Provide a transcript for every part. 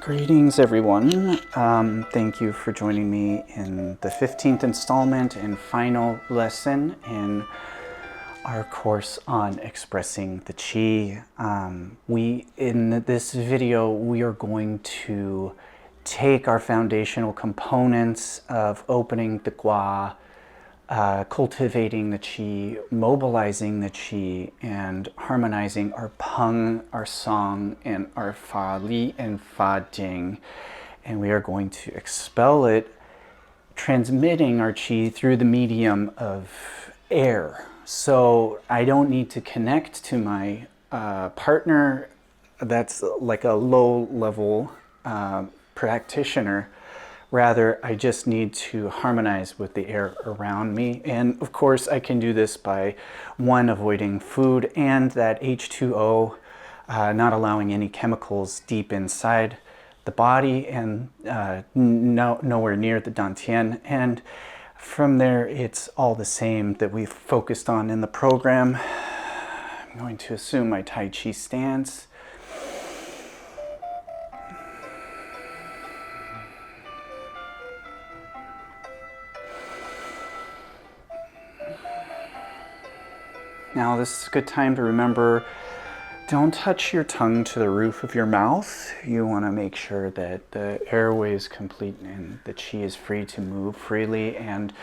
Greetings everyone. Thank you for joining me in the 15th installment and final lesson in our course on expressing the qi. In this video, we are going to take our foundational components of opening the gua, cultivating the qi, mobilizing the qi, and harmonizing our peng, our song, and our fa li and fa ding. And we are going to expel it, transmitting our qi through the medium of air. So I don't need to connect to my partner that's like a low-level practitioner. Rather, I just need to harmonize with the air around me. And of course, I can do this by, one, avoiding food and that H2O, not allowing any chemicals deep inside the body and nowhere near the dantian. And from there, it's all the same that we've focused on in the program. I'm going to assume my TaiQi stance. Now this is a good time to remember, don't touch your tongue to the roof of your mouth. You want to make sure that the airway is complete and the qi is free to move freely, and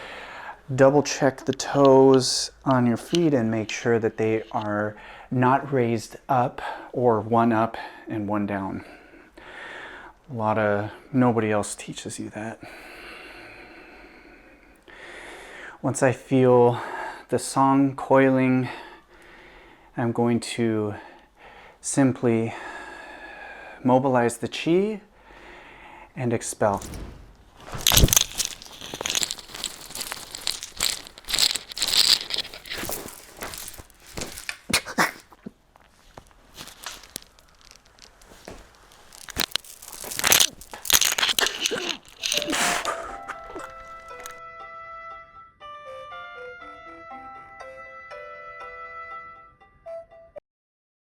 double check the toes on your feet and make sure that they are not raised up or one up and one down. Nobody else teaches you that. Once I feel the song coiling, I'm going to simply mobilize the qi and expel.